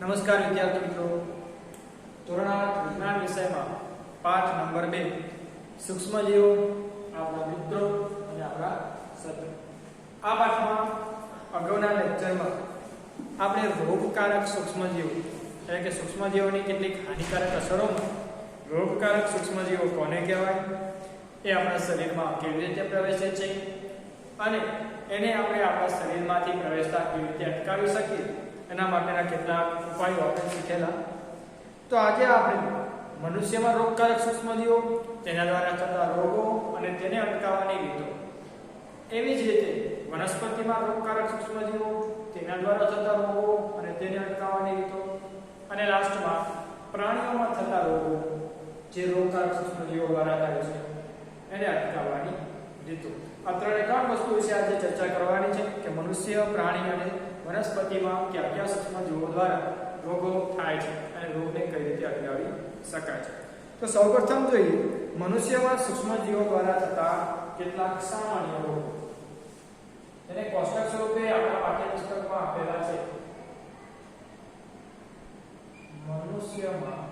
નમસ્કાર વિદ્યાર્થી મિત્રો, ધોરણ 8 વિજ્ઞાન વિષયમાં પાઠ નંબર 2 સૂક્ષ્મજીવો, આપણા મિત્રો અને આપણા શત્રુ. આ પાઠમાં અગાઉના લેક્ચરમાં આપણે રોગકારક સૂક્ષ્મજીવો એટલે કે સૂક્ષ્મજીવોની કેટલીક હાનિકારક અસરોમાં રોગકારક સૂક્ષ્મજીવો કોને કહેવાય, એ આપણા શરીરમાં કેવી રીતે પ્રવેશે છે અને એને આપણે આપણા શરીરમાંથી પ્રવેશતા કેવી રીતે અટકાવી શકીએ એના માટેના કેટલાક ઉપાયો આપણે શીખેલા. તો આજે આપણે મનુષ્યમાં રોગકારક સૂક્ષ્મજીવો, તેના દ્વારા થતા રોગો અને તેને અટકાવવાની રીતો, એવી જ રીતે વનસ્પતિમાં રોગકારક સૂક્ષ્મજીવો, તેના દ્વારા થતા રોગો અને તેને અટકાવવાની રીતો, અને લાસ્ટમાં પ્રાણીઓમાં થતા રોગો જે રોગકારક સૂક્ષ્મજીવો દ્વારા થાય છે એને અટકાવવાની રીતો. આ ત્રણ વસ્તુ વિશે આજે ચર્ચા કરવાની છે કે મનુષ્ય, પ્રાણી અને વનસ્પતિમાં કયા કયા સૂક્ષ્મજીવો દ્વારા રોગો થાય છે અને રોગને કઈ રીતે અટકાવી શકાય છે. તો સૌપ્રથમ જોઈએ મનુષ્યમાં સૂક્ષ્મજીવો દ્વારા થતા કેટલાક સામાન્ય રોગો. તેને કોષ્ટક સ્વરૂપે આપણા પાઠ્યપુસ્તકમાં આપેલા છે. મનુષ્યમાં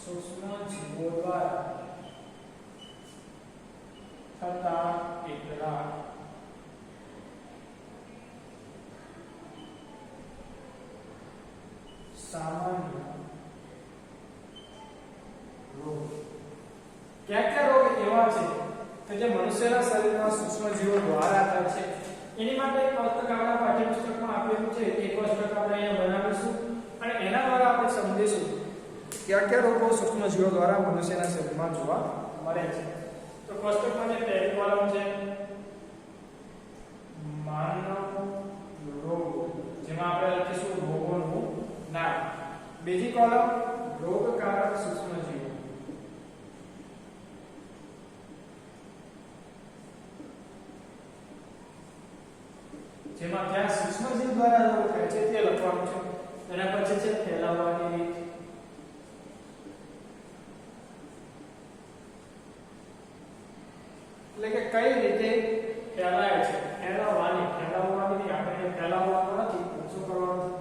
સૂક્ષ્મજીવો દ્વારા થતા કેટલાક સામાન્ય રોગ. કયા રોગ એવા છે કે જે મનુષ્યના શરીરમાં સૂક્ષ્મજીવો દ્વારા થાય છે, એની માટે એક કોષ્ટક આપણા પાઠ્યપુસ્તકમાં આપેલું છે. એક કોષ્ટક આપણે અહીંયા બનાવીશું અને એના દ્વારા આપણે સમજીશું કયા રોગો સૂક્ષ્મજીવો દ્વારા મનુષ્યના શરીરમાં જોવા મળે છે. તો કોષ્ટકમાં જે પહેલી કોલમ છે માનવ રોગો, જેમાં આપણે લખીશું રોગોનું નામ. બીજી કોલમ રોગકારક સૂક્ષ્મજીવો, જેમાં કયા સૂક્ષ્મજીવ દ્વારા રોગ થાય છે તે લખવાનું છે. એના પછી છે ફેલાવવાની રીત, એટલે કે કઈ રીતે ફેલાય છે. ફેલાવવાની આપણે ફેલાવવાનું નથી, શું કરવાનું,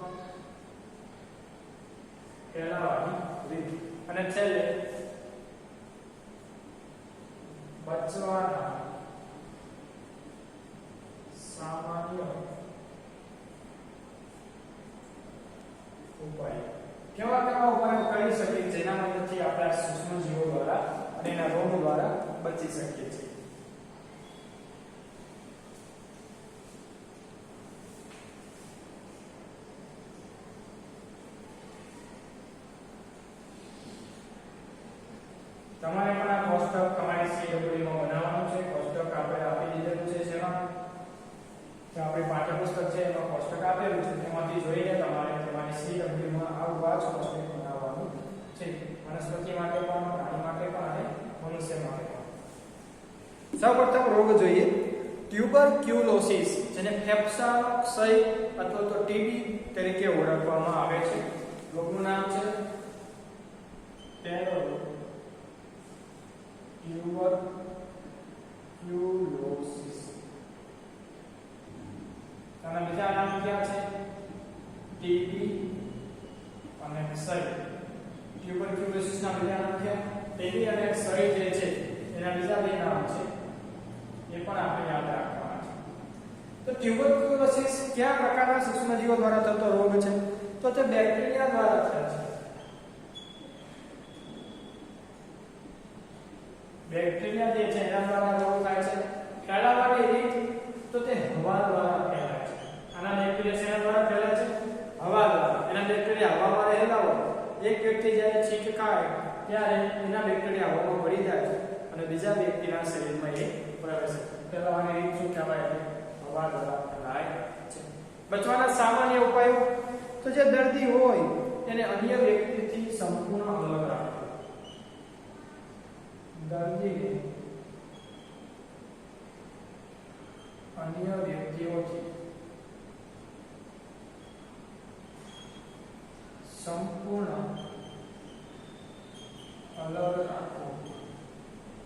ફેલાવવાની રીત. અને છેલ્લે બચવાના સામાન્ય ઉપાય. કેવા ઉપાયો કરી શકીએ જેના મદદથી આપણે આ સૂક્ષ્મજીવો દ્વારા અને એના રોગ દ્વારા બચી શકીએ છીએ. તમારે પણ આ કોષ્ટક તમારી CW માં બનાવવાનું છે. કોષ્ટક આપણે આપી દીધેલું છે. જેમાં જે આપણી પાઠ્યપુસ્તક છે એમાં કોષ્ટક આપેલું છે, તેમાંથી જોઈને તમારે તમારી CW માં આવું વાચ કોષ્ટક બનાવવાનું છે. વનસ્પતિ માટે પણ, પ્રાણી માટે પણ અને મનુષ્ય માટે પણ. સૌપ્રથમ રોગ જોઈએ ટ્યુબરક્યુલોસિસ, જેને ફેફસાનો ક્ષય અથવા તો TB તરીકે ઓળખવામાં આવે છે. રોગનું નામ છે ટ્યુબરક્યુલોસિસ. આના બીજા નામ ક્યાં છે? TB અને ક્ષય. ટ્યુબરક્યુલોસિસ ના બીજા નામ છે TB અને ક્ષય જે છે એના બીજા બે નામ છે, એ પણ આપણે યાદ રાખવાના છે. તો ટ્યુબરક્યુલોસિસ કયા પ્રકારના સૂક્ષ્મજીવો દ્વારા થતો રોગ છે? તો તે બેક્ટેરિયા દ્વારા થાય છે. બેક્ટેરિયા જે છે એના દ્વારા રોગ થાય છે. ફેલાવવાની રીત તો તે હવા દ્વારા ફેલાય છે. આના બેક્ટેરિયા શેના દ્વારા ફેલાય છે? હવા દ્વારા. એના બેક્ટેરિયા હવામાં રહેલા હોય, એક વ્યક્તિ જ્યારે છીંક ખાય ત્યારે એના બેક્ટેરિયા હવામાં ભળી જાય છે અને બીજા વ્યક્તિના શરીરમાં એ પ્રવેશે. ફેલાવવાની રીત શું કહેવાય? હવા દ્વારા ફેલાય છે. બચવાના સામાન્ય ઉપાયો તો જે દર્દી હોય એને અન્ય વ્યક્તિથી સંપૂર્ણ અલગ રાખો. દર્દીને અન્ય વ્યક્તિઓથી સંપૂર્ણ અલગ રાખો.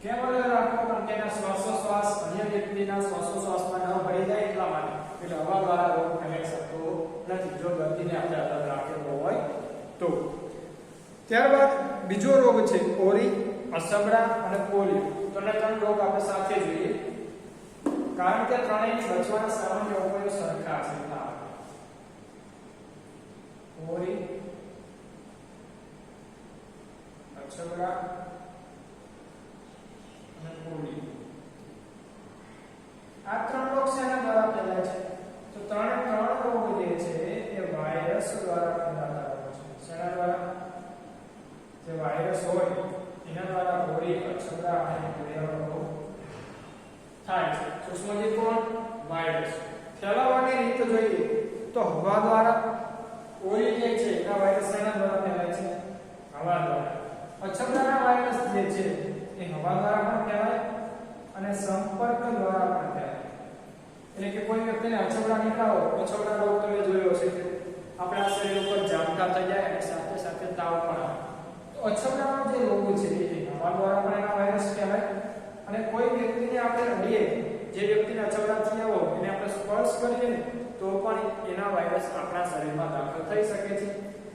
કેમ અલગ રાખો? કારણ કે એના શ્વાસોશ્વાસ અન્ય વ્યક્તિના શ્વાસોશ્વાસમાં ન ભળી જાય એટલા માટે. એટલે હવા દ્વારા રોગ ફેલાઈ શકતો નથી જો દર્દીને આપણે અલગ રાખેલો હોય તો. ત્યારબાદ બીજો રોગ છે ઓરી, અસબડા અને પોલિયો. તો આ ત્રણ રોગ આપણે સાથે જોઈએ કારણ કે ત્રણેયની બચવાના સામાન્ય ઉપાયો સરખા છે. ઓરી, અસબડા અને પોલિયો આ ત્રણ રોગ શેના દ્વારા ફેલાય છે? તો ત્રણ રોગ જે છે એ વાયરસ દ્વારા ફેલાતા રોગ છે. શેના દ્વારા? જે વાયરસ હોય એના દ્વારા ઓરી, અસબડા અને પોલિયો રોગ થાય છે. સૂક્ષ્મજીવ કોણ? વાયરસ. ફેલાવાની રીત જોઈએ તો હવા દ્વારા. ઓરી જે છે એના વાયરસ શેના દ્વારા ફેલાય છે? હવા દ્વારા. અસબડાના વાયરસ જે છે એ હવા દ્વારા પણ ફેલાય અને સંપર્ક દ્વારા પણ ફેલાય. એટલે કે કોઈ વ્યક્તિને અછબડા નીકળ્યા હોય, અછબડા રોગ તમે જોયો હશે કે આપણા શરીર ઉપર ઝામટા થઈ જાય અને સાથે સાથે તાવ પણ આવે. તો અછબડાનો જે રોગ છે એ હવા દ્વારા પણ એના વાયરસ ફેલાય અને કોઈ વ્યક્તિને આપણે અડીએ, જે વ્યક્તિને અછબડા થયા હોય એને આપણે સ્પર્શ કરીએ ને તો પણ એના વાયરસ આપણા શરીરમાં દાખલ થઈ શકે છે.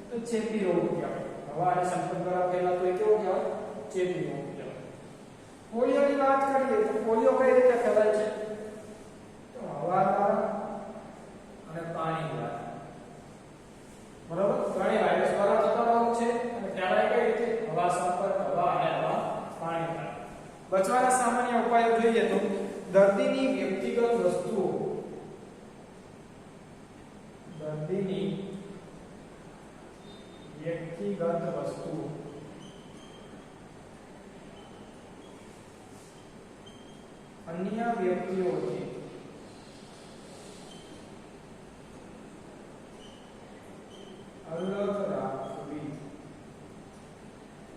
તો ચેપી રોગ કહેવાય. હવા અને સંપર્ક દ્વારા ફેલાતો એ કેવો કહેવાય? ચેપી રોગ કહેવાય. પોલિયોની વાત કરીએ તો પોલિયો કઈ રીતે ફેલાય છે? તો હવા દ્વારા અને પાણી દ્વારા. બરાબર? ત્રણેય વાયરસ દ્વારા થતો રોગ છે અને ફેલાય કઈ રીતે? હવા, સંપર્ક, હવા અને હવા, પાણી દ્વારા. બચવાના સામાન્ય ઉપાયો જોઈએ તો દર્દીની વ્યક્તિગત વસ્તુઓ, દર્દીની વ્યક્તિગત વસ્તુઓ, અન્ય વ્યક્તિઓથી અલગ રાખવી.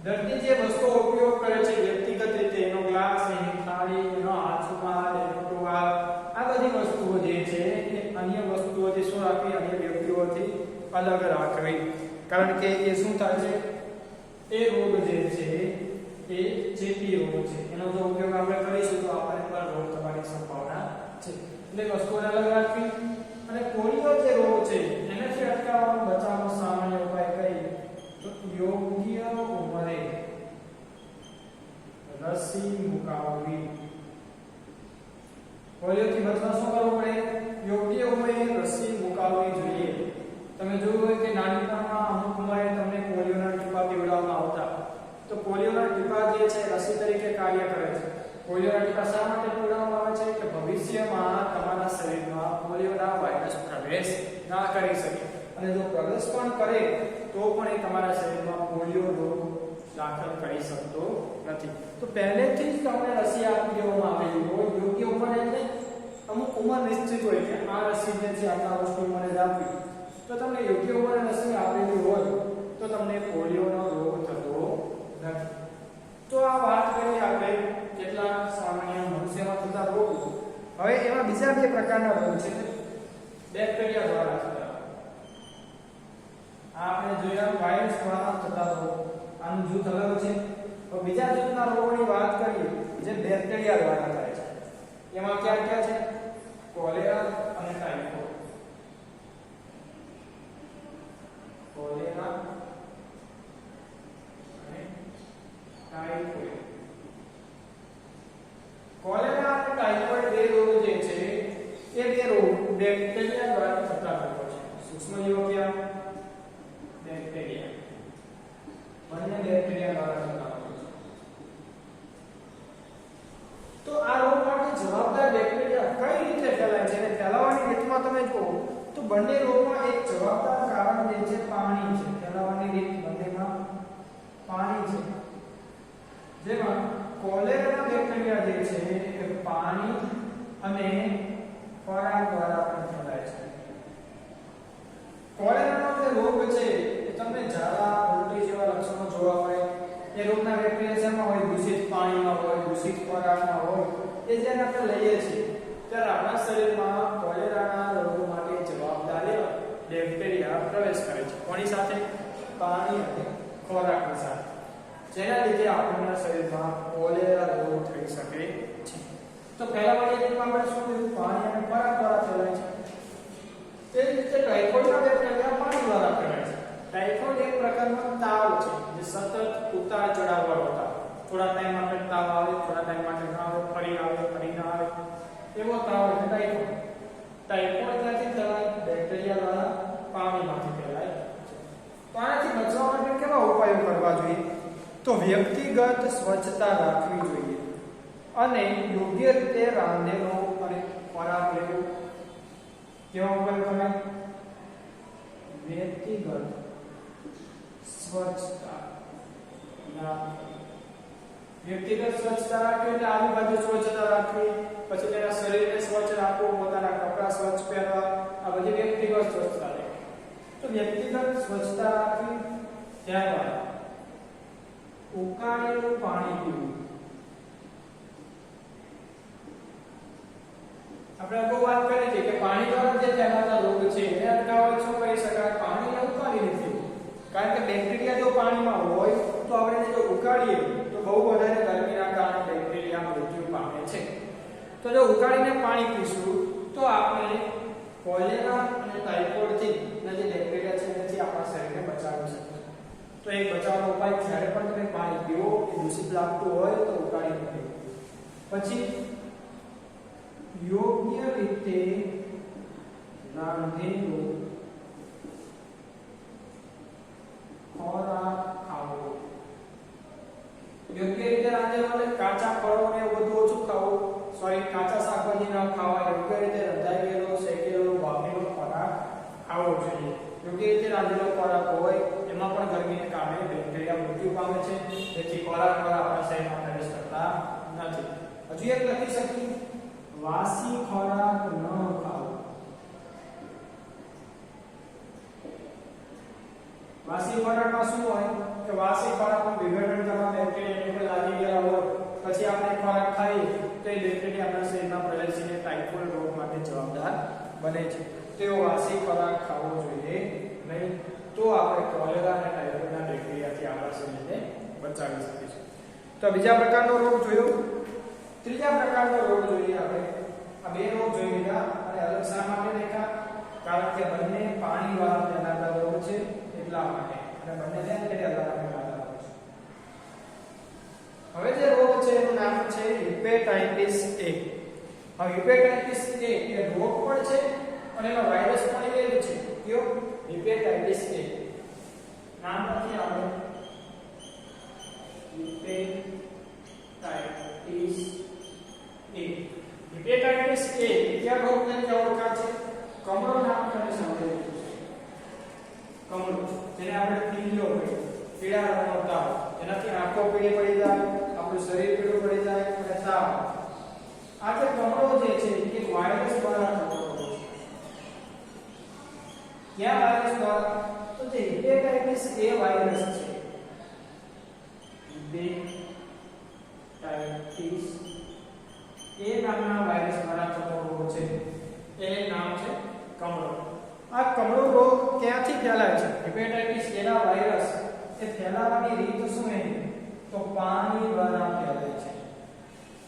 દર્દી જે વસ્તુઓ ઉપયોગ કરે છે વ્યક્તિગત રીતે, એનો ગ્લાસ, એની થાળી, એનો હાથમાં, એનો ટુવાલ, આ બધી વસ્તુઓ જે છે એ અન્ય વસ્તુઓથી શું રાખવી? અન્ય વ્યક્તિઓથી અલગ રાખવી. કારણ કે એ શું થાય છે? એ રોગ જે છે એ ચેપી રોગ છે. એનો જો ઉપયોગ આપણે કરીશું તો આપણને પણ રોગ થવાની સંભાવના છે. એટલે વસ્તુઓને અલગ રાખવી. અને પોલિયો જે રોગ છે એનાથી અટકાવવાનો બચાવનો સામાન્ય ઉપાય કઈ? તો યોગ્ય ઉંમરે રસી મુકાવવી. પોલિયોથી બચવા શું કરવું પડે? યોગ્ય ઉંમરે રસી મુકાવવી જોઈએ. તમે જોયું હોય કે નાનપણમાં અમુક ઉંમરે તમને પોલિયોના ટીપા પીવડાવવામાં આવતા. તો પોલિયોના ટીપા જે છે રસી તરીકે કાર્ય કરે છે. પોલિયોના ટીપા શા માટે પીવડાવવામાં આવે છે? કે ભવિષ્યમાં તમારા શરીરમાં પોલિયોના વાયરસ પ્રવેશ ના કરી શકે અને જો પ્રવેશ પણ કરે તો પણ એ તમારા શરીરમાં પોલિયો રોગ દાખલ કરી શકતો નથી. તો પહેલેથી જ તમને રસી આપી દેવામાં આવેલી હોય. યોગ્ય ઉંમર એટલે અમુક ઉંમર નિશ્ચિત હોય કે આ રસી જે છે આટલા વર્ષની ઉંમરે જ આપવી. તો તમને યોગ્ય ઉંમરે રસી આપેલી હોય તો તમને પોલિયોનો રોગ થતો નથી. તો આ વાત કરી આપણે કેટલા સામાન્ય મનુષ્યમાં થતા રોગ. હવે એમાં બીજા બે પ્રકારના રોગ છે. બેક્ટેરિયા દ્વારા થતા. આ આપણે જોયા વાયરસ દ્વારા થતા રોગ. આનું જૂથ અલગ છે. તો બીજા જૂથના રોગોની વાત કરીએ જે બેક્ટેરિયા દ્વારા થાય છે. એમાં કયા કયા છે? કોલેરા અને ટાઇફોઇડ. કોલેરા અને ટાઇફોઇડ. કોલેરા અને ટાઇફોઇડ બે રોગ જે છે એ બે રોગ બેક્ટેરિયા દ્વારા થતા રોગો છે. સૂક્ષ્મજીવો કયા? બેક્ટેરિયા. બંને બેક્ટેરિયા દ્વારા થતા રોગો છે. તો આ રોગ માટે જવાબદાર બેક્ટેરિયા કઈ રીતે ફેલાય છે અને ફેલાવાની રીતમાં તમે જુઓ તો બંને રોગમાં એક જવાબદાર કારણ જે છે પાણી છે. ફેલાવાની રીત બંનેમાં પાણી છે. જેમાં કોલેરા બેક્ટેરિયા જે છે એ પાણી અને ખોરાક દ્વારા પણ ફેલાય છે. કોલેરાનો જે રોગ છે એ તમને ઝાડા, ઉલટી જેવા લક્ષણો જોવા મળે. એ રોગના બેક્ટેરિયા શેમાં હોય? દૂષિત પાણીમાં હોય, દૂષિત ખોરાકમાં હોય. એ જેને આપણે લઈએ છીએ ત્યારે આપણા શરીરમાં કોલેરાના રોગ માટે જવાબદાર બેક્ટેરિયા પ્રવેશ કરે છે. કોની સાથે? પાણી અને ખોરાકની સાથે. જેના લીધે આપણા શરીરમાં કોલેરા રોગ થઈ શકે છે. તો ફેલાવાની રીતમાં આપણે શું જોયું? પાણી અને ખોરાક દ્વારા ફેલાય છે. પ્રકારનો તાવ છે જે સતત ઉતાર ચઢાવ વાળો તાવ, થોડા ટાઈમ માટે તાવ આવે, થોડા ટાઈમ માટે ના આવે, ફરી આવે, ફરી ના આવે, એવો તાવ એટલે ટાઇફોઇડ. ટાઇફોઇડ ક્યાંથી ફેલાય? બેક્ટેરિયા દ્વારા પાણીમાંથી ફેલાય. તો આનાથી બચવા માટે કેવા ઉપાયો કરવા જોઈએ? તો વ્યક્તિગત સ્વચ્છતા રાખવી જોઈએ અને યોગ્ય રીતે રાંધેલો અને ખોરાક લેવો. કેવા ઉપાય કરાય? વ્યક્તિગત સ્વચ્છતા રાખવી. વ્યક્તિગત સ્વચ્છતા રાખવી એટલે આજુબાજુ સ્વચ્છતા રાખવી, પછી તેના શરીરને સ્વચ્છ રાખવું, પોતાના કપડાં સ્વચ્છ પહેરવા, આ બધી વ્યક્તિગત સ્વચ્છતા છે. તો વ્યક્તિગત સ્વચ્છતા રાખવી. ત્યારબાદ ઉકાળેલું પાણી પીવું. આપણે અગાઉ વાત કરી છે કે પાણી દ્વારા જે ફેલાતા રોગ છે એને અટકાવવા શું કરી શકાય? પાણીને ઉકાળીને પીવું. કારણ કે બેક્ટેરિયા જો પાણીમાં હોય તો આપણે જો ઉકાળીએ તો બહુ વધારે ગરમીના કારણે બેક્ટેરિયા મૃત્યુ પામે છે. તો જો ઉકાળીને પાણી પીશું તો આપણે કોલેરા અને ટાઇફોઇડથી જે બેક્ટેરિયા છે એનાથી આપણા શરીરને બચાવી શકીએ. તો એક બચાવનો ઉપાય, જ્યારે પણ તમે પાણી પીવો એ દૂષિત લાગતું હોય તો ઉકાળીને પીવું. પછી યોગ્ય રીતે રાંધેલું ખોરાક ખાવો. યોગ્ય રીતે રાંધેલું એટલે કાચા ફળો ને બધું ઓછું ખાવું, કાચા શાકભાજી ના ખાવા, યોગ્ય રીતે રંધાયેલો, શેકેલો, બાફેલો ખોરાક ખાવો જોઈએ. યોગ્ય રીતે રાંધેલો ખોરાક હોય એમાં પણ ગરમીને કારણે બેક્ટેરિયા મૃત્યુ પામે છે, જેથી ખોરાક દ્વારા આપણા શરીરમાં પ્રવેશ કરતા નથી. હજુ એક લખી શકીએ, વાસી ખોરાક ન ખાવો. વાસી ખોરાકમાં શું હોય કે વાસી ખોરાકનું વિઘટન કરવા બેક્ટેરિયા લાગી ગયા હોય, પછી આપણે ખોરાક ખાઈએ તો એ બેક્ટેરિયા આપણા શરીરમાં પ્રવેશીને ટાઇફોઇડ રોગ માટે જવાબદાર બને છે. તેઓ વાસી ખોરાક ખાવો જોઈએ નહીં, તો આપણે કોલેરા અને ટાઇફોઇડના બેક્ટેરિયાથી આપણા શરીરને બચાવી શકીશું. તો બીજા પ્રકારનો રોગ જોયો. ત્રીજા પ્રકારનો રોગ જોઈએ આપણે. આ બે રોગ જોઈ લીધા અને અલગ શા માટે દેખા? કારણ કે બંને પાણી દ્વારા ફેલાતા રોગ છે એટલા માટે, અને બંને બેક્ટેરિયા દ્વારા ફેલાતા રોગ છે. હવે જે રોગ છે એનું નામ છે હિપેટાઇટિસ A. હવે હિપેટાઇટિસ A એ રોગ પણ છે અને એનો વાયરસ પણ એ છે. કયો? Hepatitis A. નામ નથી આવે હિપેટાઇટિસ A. હિપેટાઇટિસ A કયા રોગ તરીકે ઓળખાય છે? કમળો નામ તમે સાંભળ્યું છે. કમળો, જેને આપણે પીળો કહીએ, પીળા રંગનો તાવ, એનાથી આંખો પીળી પડી જાય, આપણું શરીર પીળું પડી જાય અને તાવ. આ જે કમળો જે છે એ વાયરસ દ્વારા થતો રોગ છે. કયા વાયરસ દ્વારા? તો જે હિપેટાઇટિસ A વાયરસ છે, હિપેટાઇટિસ A નામના વાયરસ દ્વારા થતો રોગ છે. એ નામ છે કમળો. આ કમળો રોગ ક્યાંથી ફેલાય છે? હિપેટાઇટિસ A ના વાયરસ એ ફેલાવાની રીત શું છે? તો પાણી દ્વારા ફેલાય છે.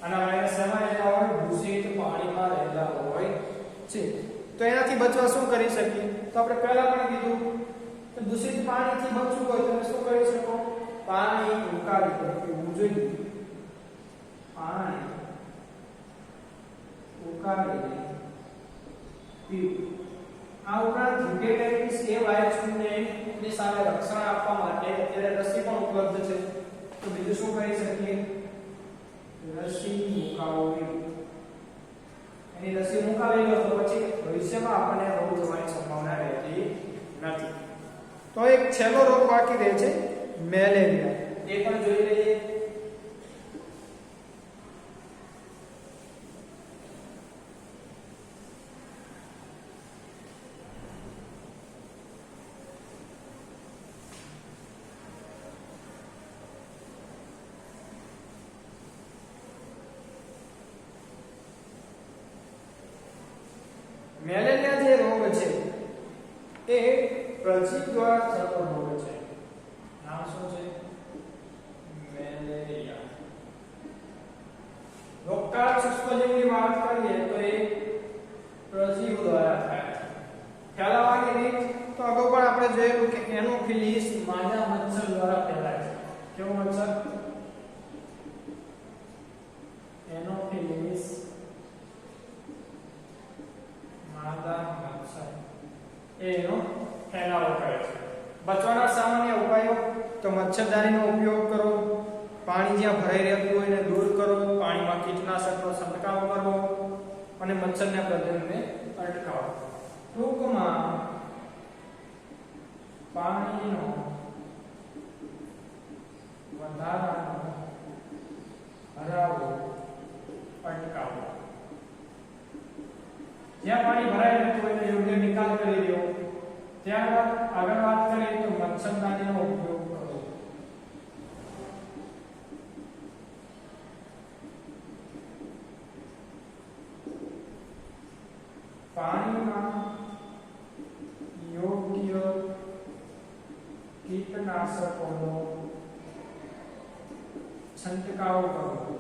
આના વાયરસ શેમાં રહેલા હોય? દૂષિત પાણીમાં રહેલા હોય છે. તો એનાથી બચવા શું કરી શકીએ? તો આપણે પહેલા પણ કીધું કે દૂષિત પાણીથી બચવું હોય તો તમે શું કરી શકો? પાણી ઉકાળી પીવું જોઈએ. પાણી ઉકાળીને પીવું. આ ઉપરાંત હિપેટાઇટિસ A વાયરસને ની સામે રક્ષણ આપવા માટે અત્યારે રસી પણ ઉપલબ્ધ છે. તો બીજું શું કરી શકીએ? રસી મુકાવવી. એની રસી મુકાવી લો તો પછી ભવિષ્યમાં આપણને રોગ થવાની સંભાવના રહેતી નથી. તો એક છેલ્લો રોગ બાકી રહે છે, મેલેરિયા. એ પણ જોઈ લઈએ. મેલેરિયા જે રોગ છે એ પ્રજીવ દ્વારા થતો રોગ છે. નામ શું છે? મેલેરિયા. રોગચાળા સૂક્ષ્મજીવની વાત કરીએ તો એ પ્રજીવ દ્વારા થાય છે. ફેલાવાની રીત તો અગાઉ પણ આપણે જોયેલું કે એનોફિલિસ માદા મચ્છર દ્વારા ફેલાય છે. કેવો મચ્છર? એનોફિલિસ માદા મચ્છર એનો ફેલાવો કરે છે. બચવાના સામાન્ય ઉપાયો તો મચ્છરદાનીનો ઉપયોગ કરો, પાણી જ્યાં ભરાઈ રહેતું હોય એને દૂર કરો, પાણીમાં કીટનાશકનો છંટકાવ કરવો અને મચ્છરના પ્રજનનને અટકાવો. ટૂંકમાં પાણીનો વધારાનો ભરાવો અટકાવો. જ્યાં પાણી ભરાઈ રહેતું હોય એને યોગ્ય નિકાલ કરી દેવો. ત્યારબાદ આગળ વાત કરીએ તો મચ્છરદાનીનો ઉપયોગ કરો. પાણીમાં યોગ્ય કીટનાશકોનો છંટકાવ કરવો.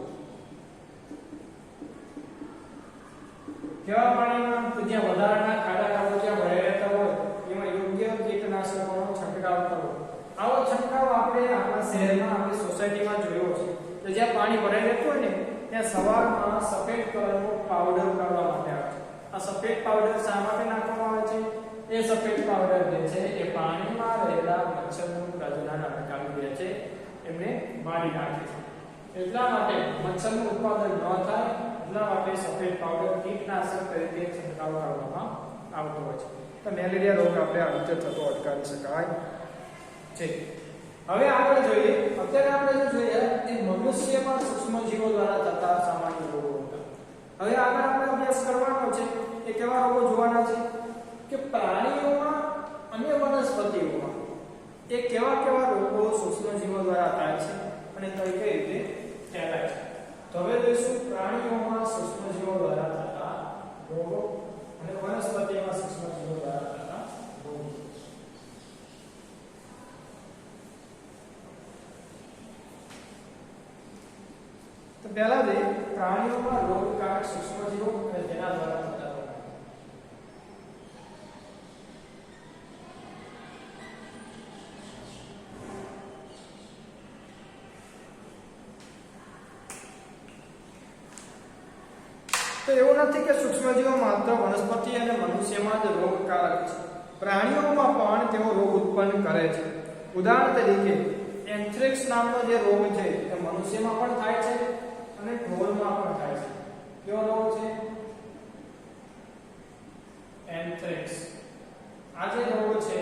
કેવા પાણીમાં? તો જ્યાં વધારાના ખાડા ખાબોચિયા ભરાઈ રહેતા હોય એમાં યોગ્ય કીટનાશકોનો છંટકાવ કરવો. આવો છંટકાવ આપણે આપણા શહેરમાં, આપણી સોસાયટીમાં જોયો છે કે જ્યાં પાણી ભરાઈ રહેતું હોય ને ત્યાં સવારમાં સફેદ કલરનો પાવડર કરવા માટે આવે છે. આ સફેદ પાવડર શા માટે નાખવામાં આવે છે? એ સફેદ પાવડર જે છે એ પાણીમાં રહેલા મચ્છરનું પ્રજનન અટકાવી દે છે, એમને મારી નાખે છે. એટલા માટે મચ્છરનું ઉત્પાદન ન થાય એટલા માટે સફેદ પાવડર કીટનાશક તરીકે છંટકાવ કરવામાં આવતો હોય છે. તો મેલેરિયા રોગ આપણે આ રીતે થતો અટકાવી શકાય છે. હવે આગળ જોઈએ. અત્યારે આપણે જે જોઈએ એ મનુષ્યમાં સૂક્ષ્મજીવો દ્વારા થતા સામાન્ય રોગો હતા. હવે આગળ આપણે અભ્યાસ કરવાનો છે કે કેવા રોગો જોવાના છે કે પ્રાણીઓમાં અને વનસ્પતિઓમાં એ કેવા કેવા રોગો સૂક્ષ્મજીવો દ્વારા થાય છે અને કઈ કઈ રીતે ફેલાય છે. તો હવે જોઈશું પ્રાણીઓમાં સૂક્ષ્મજીવો દ્વારા થતા રોગો અને વનસ્પતિઓમાં સૂક્ષ્મજીવો દ્વારા થતા રોગો. તો પહેલા જે પ્રાણીઓમાં રોગકારક સૂક્ષ્મજીવો અને તેના દ્વારા થતા રોગો. તો એવું નથી કે સૂક્ષ્મજીવો માત્ર વનસ્પતિ અને મનુષ્યમાં જ રોગકારક છે. પ્રાણીઓમાં પણ તેઓ રોગ ઉત્પન્ન કરે છે. ઉદાહરણ તરીકે એન્થ્રેક્સ નામનો જે રોગ છે એ મનુષ્યમાં પણ થાય છે અને ઢોરમાં પણ થાય છે. કેવો રોગ છે? એન્થ્રેક્સ. આ જે રોગ છે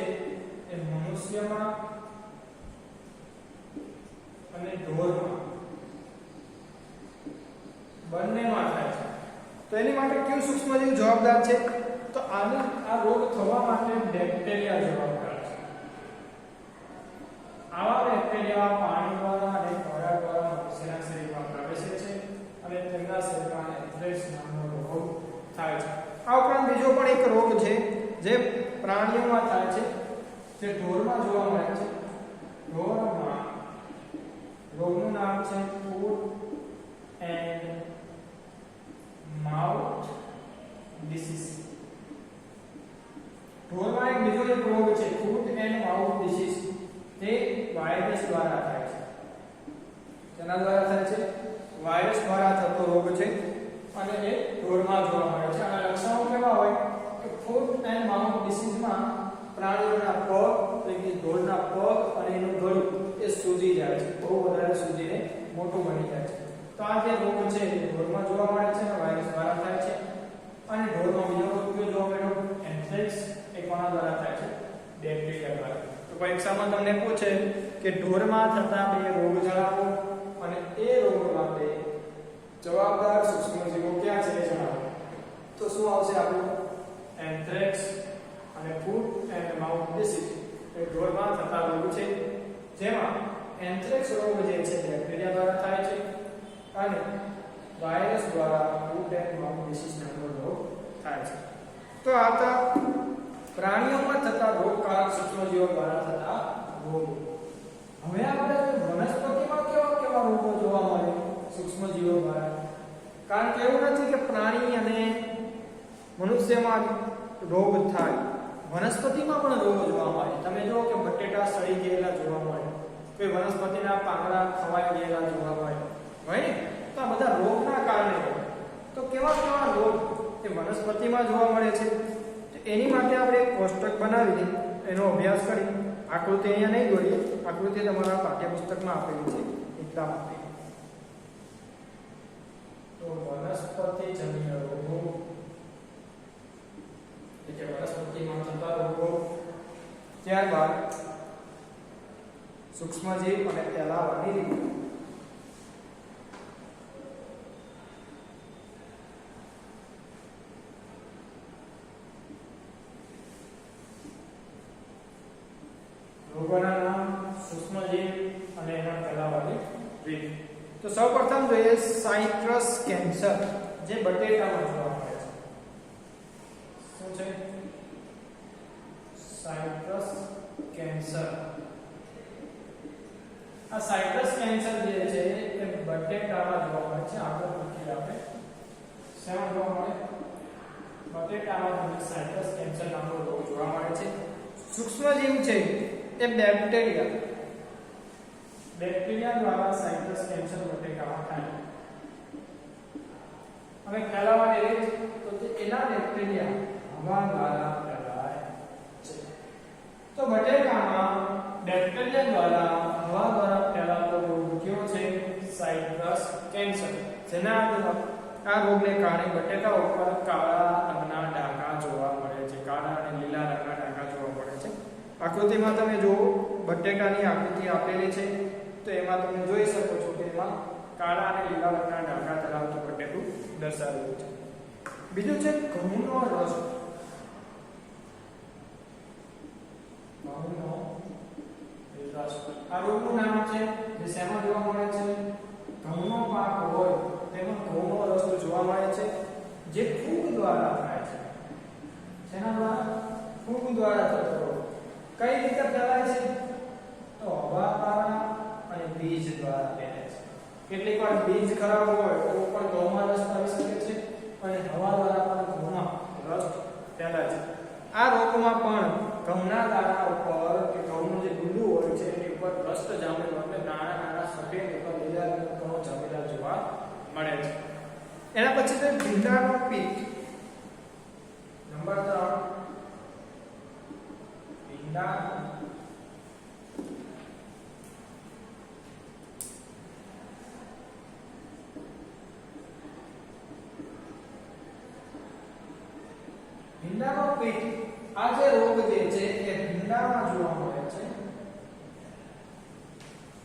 એ મનુષ્યમાં અને ઢોરમાં બંનેમાં થાય છે. તો એની માટે કયું સૂક્ષ્મજીવ જવાબદાર છે? તો આ રોગ થવા માટે બેક્ટેરિયા જવાબદાર છે. આવા બેક્ટેરિયા પાણી દ્વારા અને ખોરાક દ્વારા મનુષ્યના શરીરમાં પ્રવેશે છે અને તેમના શરીરમાં એન્થ્રેક્સ નામનો રોગ થાય છે. આ ઉપરાંત બીજો પણ એક રોગ છે જે પ્રાણીઓમાં થાય છે, જે ઢોરમાં જોવા મળે છે. ઢોરમાં રોગનું નામ છે ફૂટ એન્ડ માઉથ ડિસીઝ. ઢોરમાં એક બીજો એક રોગ છે ફૂટ એન્ડ માઉથ ડિસીઝ. તે વાયરસ દ્વારા થાય છે. તેના દ્વારા થાય છે? વાયરસ દ્વારા થતો રોગ છે અને એ ઢોરમાં જોવા મળે છે. આના લક્ષણો કેવા હોય કે ફૂટ એન્ડ માઉથ ડિસીઝમાં પ્રાણીઓના પગ, એટલે કે ઢોરના પગ અને એનું ગળું એ સૂજી જાય છે, બહુ વધારે સૂજીને મોટું બની જાય છે. તો આ જે રોગ છે એ ઢોરમાં જોવા મળે છે અને વાયરસ દ્વારા થાય છે. અને ઢોરમાં બીજો રોગ કયો જોવા મળ્યો? એન્થ્રેક્સ. એ કોના દ્વારા થાય છે? બેક્ટેરિયા દ્વારા. તો પરીક્ષામાં તમને પૂછે કે ઢોરમાં થતા બે રોગ જણાવો અને એ રોગ માટે જવાબદાર સૂક્ષ્મજીવો ક્યાં છે એ જણાવો. તો શું આવશે આપણું? એન્થ્રેક્સ અને ફૂટ એન્ડ માઉથ ડિસીઝ એ ઢોરમાં થતા રોગ છે, જેમાં એન્થ્રેક્સ રોગ જે છે બેક્ટેરિયા દ્વારા થાય છે અને વાયરસ દ્વારા ફૂટ એન્ડ માઉથ ડિસીઝ નામનો રોગ થાય છે. તો આ હતા પ્રાણીઓમાં થતા રોગકારક સૂક્ષ્મજીવો દ્વારા થતા રોગો. હવે આપણે વનસ્પતિમાં કેવા કેવા રોગો જોવા મળે સૂક્ષ્મજીવો દ્વારા? કારણ કે એવું નથી કે પ્રાણી અને મનુષ્યમાં રોગ થાય. વનસ્પતિમાં પણ રોગો જોવા મળે. તમે જુઓ કે બટેટા સડી ગયેલા જોવા મળે, કોઈ વનસ્પતિના પાંદડા ખવાઈ ગયેલા જોવા મળે, હોય ને? તો આ બધા રોગના કારણે હોય. તો કેવા કેવા રોગ એ વનસ્પતિમાં જોવા મળે છે, એની માટે આપણે એક કોષ્ટક બનાવી એનો અભ્યાસ કરી. આકૃતિ અહીંયા નહીં દોરીએ, આકૃતિ તમારા પાઠ્યપુસ્તકમાં આપેલી છે એટલા માટે. તો વનસ્પતિજન્ય રોગો એટલે વનસ્પતિમાં થતા રોગો, ત્યારબાદ સૂક્ષ્મજીવ અને ફેલાવાની રીત. રોગોના નામ, સૂક્ષ્મજીવ અને એના ફેલાવાની રીત. તો સૌપ્રથમ જોઈએ સાઇટ્રસ કેન્સર, જે બટેટામાં જોવા મળે છે. શું છે? Citrus cancer. આ સાઇટ્રસ કેન્સર જે છે એ બટેટામાં જોવા મળે છે. આગળ મૂકીએ આપણે. શેમાં જોવા મળે? બટેટામાં તમને સાઇટ્રસ કેન્સર નામનો રોગ જોવા મળે છે. સૂક્ષ્મજીવ છે એ બેક્ટેરિયા દ્વારા સાઇટ્રસ કેન્સર બટેટામાં થાય. હવે ફેલાવાની રીત, તો એના બેક્ટેરિયા હવા દ્વારા ફેલાય છે. તો બટેટામાં બેક્ટેરિયા દ્વારા હવા દ્વારા ફેલાતો રોગ કયો છે? Citrus cancer. જેના આ રોગને કારણે બટેટા ઉપર કાળા રંગના ડાઘા જોવા મળે છે. કાળા અને લીલા રંગના ડાઘા જોવા મળે છે. આકૃતિમાં તમે જુઓ, બટેટાની આકૃતિ આપેલી છે, તો એમાં તમે જોઈ શકો છો કે એમાં કાળા અને લીલા રંગના ડાઘા ધરાવતું બટેટું દર્શાવેલું છે. બીજું છે ઘઉંનો રસ. ઘઉંનો રસ આ રોગનું નામ છે, જે શેમાં જોવા મળે છે? ઘઉંનો પાક હોય તેમાં ઘઉંનો રસ જોવા મળે છે, જે ફૂગ દ્વારા થાય છે. જેના દ્વારા? ફૂગ દ્વારા થતો રોગ. કઈ રીતે ફેલાય છે? તો હવા દ્વારા અને બીજ દ્વારા ફેલાય છે. કેટલીક વાર બીજ ખરાબ હોય તો પણ ઘઉંમાં રસ આવી શકે છે, અને હવા દ્વારા પણ ઘઉંમાં રસ ફેલાય છે. આ રોગમાં પણ ઘઉંના દાણા ઉપર કે ઘઉંનું જે ગુંડું હોય છે એની ઉપર રસ્ત જામેલો, એટલે નાના નાના સફેદ અથવા લીલા ઘઉં જામેલા જોવા મળે છે. એના પછી છે ભીંડાનો પીઠ. નંબર 3, ભીંડાનો પીઠ. આ જે